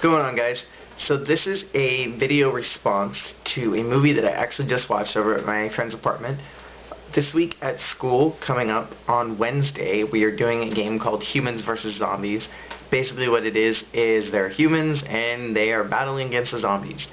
What's going on, guys? So this is a video response to a movie that I actually just watched over at my friend's apartment. This week at school, coming up on Wednesday, we are doing a game called Humans vs. Zombies. Basically what it is they're humans and they are battling against the zombies.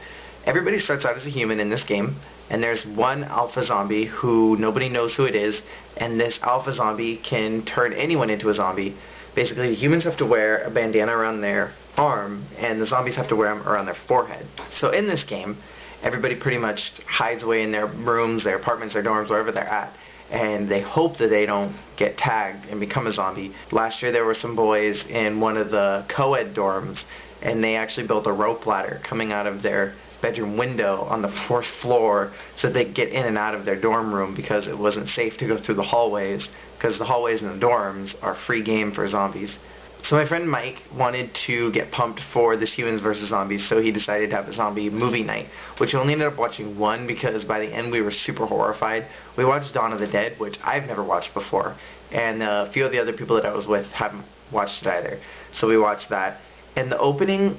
Everybody starts out as a human in this game, and there's one alpha zombie who nobody knows who it is, and this alpha zombie can turn anyone into a zombie. Basically, the humans have to wear a bandana around their arm, and the zombies have to wear them around their forehead. So in this game, everybody pretty much hides away in their rooms, their apartments, their dorms, wherever they're at, and they hope that they don't get tagged and become a zombie. Last year there were some boys in one of the co-ed dorms, and they actually built a rope ladder coming out of their bedroom window on the 4th floor so that they could get in and out of their dorm room because it wasn't safe to go through the hallways, because the hallways in the dorms are free game for zombies. So my friend Mike wanted to get pumped for this Humans vs. Zombies, so he decided to have a zombie movie night, which we only ended up watching one because by the end we were super horrified. We watched Dawn of the Dead, which I've never watched before, and a few of the other people that I was with haven't watched it either. So we watched that. And the opening,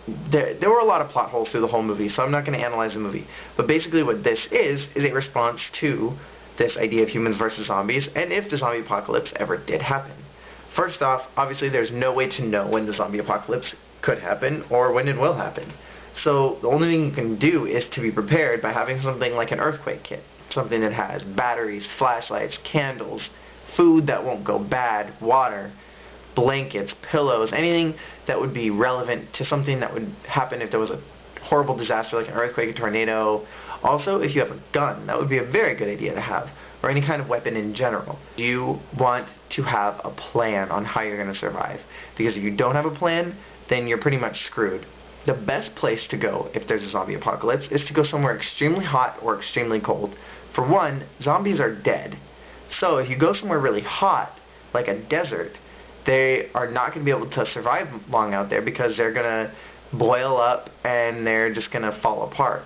there were a lot of plot holes through the whole movie, so I'm not going to analyze the movie. But basically what this is a response to this idea of humans versus zombies, and if the zombie apocalypse ever did happen. First off, obviously there's no way to know when the zombie apocalypse could happen or when it will happen. So the only thing you can do is to be prepared by having something like an earthquake kit. Something that has batteries, flashlights, candles, food that won't go bad, water, blankets, pillows, anything that would be relevant to something that would happen if there was a horrible disaster like an earthquake, a tornado. Also, if you have a gun, that would be a very good idea to have, or any kind of weapon in general. You want to have a plan on how you're going to survive, because if you don't have a plan, then you're pretty much screwed. The best place to go if there's a zombie apocalypse is to go somewhere extremely hot or extremely cold. For one, zombies are dead. So if you go somewhere really hot, like a desert, they are not going to be able to survive long out there because they're going to boil up and they're just going to fall apart.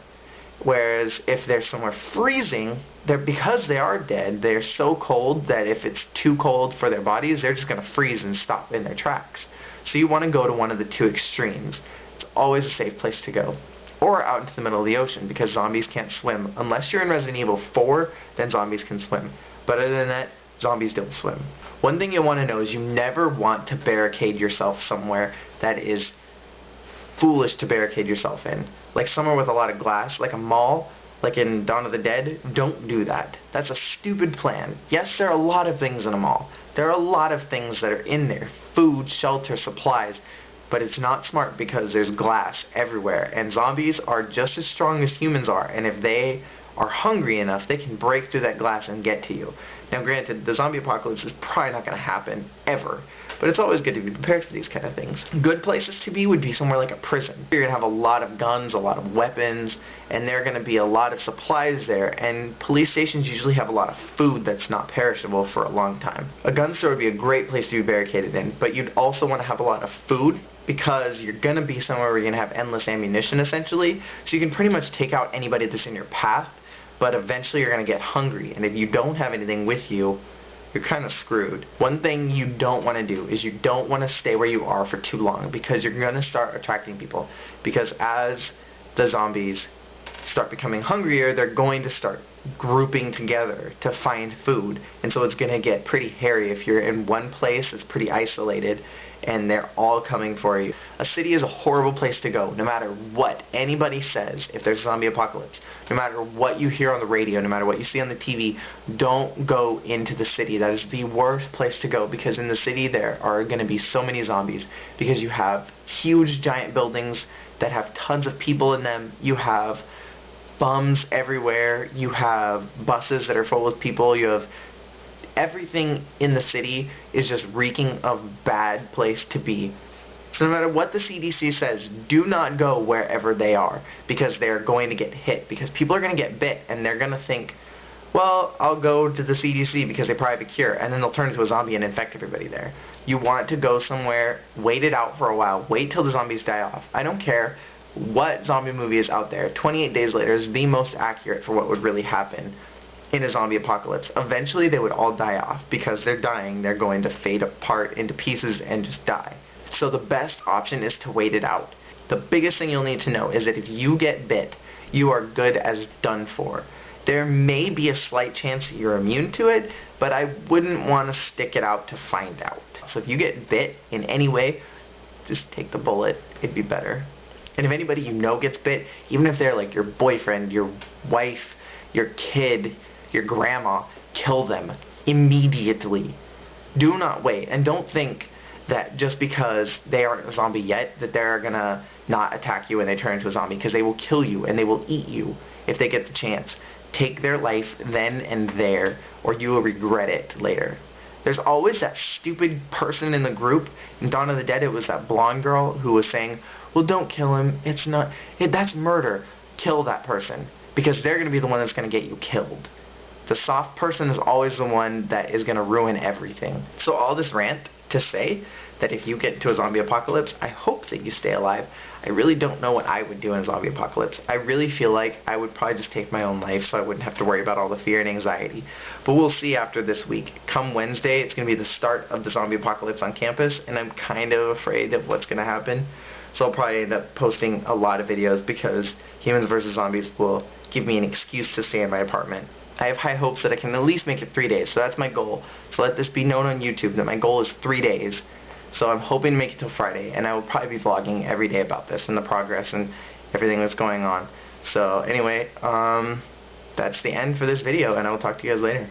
Whereas if they're somewhere freezing, because they are dead, they're so cold that if it's too cold for their bodies, they're just going to freeze and stop in their tracks. So you want to go to one of the two extremes. It's always a safe place to go. Or out into the middle of the ocean, because zombies can't swim. Unless you're in Resident Evil 4, then zombies can swim. But other than that, zombies don't swim. One thing you want to know is you never want to barricade yourself somewhere that is foolish to barricade yourself in. Like somewhere with a lot of glass, like a mall, like in Dawn of the Dead. Don't do that. That's a stupid plan. Yes, there are a lot of things in a mall. There are a lot of things that are in there. Food, shelter, supplies. But it's not smart because there's glass everywhere. And zombies are just as strong as humans are. And if they are hungry enough, they can break through that glass and get to you. Now granted, the zombie apocalypse is probably not going to happen, ever. But it's always good to be prepared for these kind of things. Good places to be would be somewhere like a prison. You're going to have a lot of guns, a lot of weapons, and there are going to be a lot of supplies there, and police stations usually have a lot of food that's not perishable for a long time. A gun store would be a great place to be barricaded in, but you'd also want to have a lot of food, because you're going to be somewhere where you're going to have endless ammunition, essentially, so you can pretty much take out anybody that's in your path, but eventually you're going to get hungry, and if you don't have anything with you, you're kind of screwed. One thing you don't want to do is you don't want to stay where you are for too long, because you're going to start attracting people. Because as the zombies start becoming hungrier, they're going to start grouping together to find food. And so it's going to get pretty hairy if you're in one place that's pretty isolated and they're all coming for you. A city is a horrible place to go, no matter what anybody says if there's a zombie apocalypse. No matter what you hear on the radio, no matter what you see on the TV, don't go into the city. That is the worst place to go, because in the city there are going to be so many zombies, because you have huge giant buildings that have tons of people in them. You have bums everywhere. You have buses that are full with people. You have everything in the city is just reeking of bad place to be. So no matter what the CDC says, do not go wherever they are, because they're going to get hit, because people are going to get bit and they're going to think, well, I'll go to the CDC because they probably have a cure, and then they'll turn into a zombie and infect everybody there. You want to go somewhere, wait it out for a while, wait till the zombies die off. I don't care what zombie movie is out there. 28 Days Later is the most accurate for what would really happen in a zombie apocalypse. Eventually they would all die off, because they're dying, they're going to fade apart into pieces and just die. So the best option is to wait it out. The biggest thing you'll need to know is that if you get bit, you are good as done for. There may be a slight chance that you're immune to it, but I wouldn't want to stick it out to find out. So if you get bit in any way, just take the bullet. It'd be better. And if anybody you know gets bit, even if they're like your boyfriend, your wife, your kid, your grandma, kill them immediately. Do not wait. And don't think that just because they aren't a zombie yet, that they're gonna not attack you when they turn into a zombie, because they will kill you and they will eat you if they get the chance. Take their life then and there, or you will regret it later. There's always that stupid person in the group. In Dawn of the Dead, it was that blonde girl who was saying, well, don't kill him. That's murder. Kill that person. Because they're going to be the one that's going to get you killed. The soft person is always the one that is going to ruin everything. So all this rant to say that if you get into a zombie apocalypse, I hope that you stay alive. I really don't know what I would do in a zombie apocalypse. I really feel like I would probably just take my own life so I wouldn't have to worry about all the fear and anxiety. But we'll see after this week. Come Wednesday, it's going to be the start of the zombie apocalypse on campus, and I'm kind of afraid of what's going to happen. So I'll probably end up posting a lot of videos because Humans vs. Zombies will give me an excuse to stay in my apartment. I have high hopes that I can at least make it 3 days, so that's my goal. So let this be known on YouTube that my goal is 3 days. So I'm hoping to make it till Friday, and I will probably be vlogging every day about this and the progress and everything that's going on. So anyway, that's the end for this video, and I will talk to you guys later.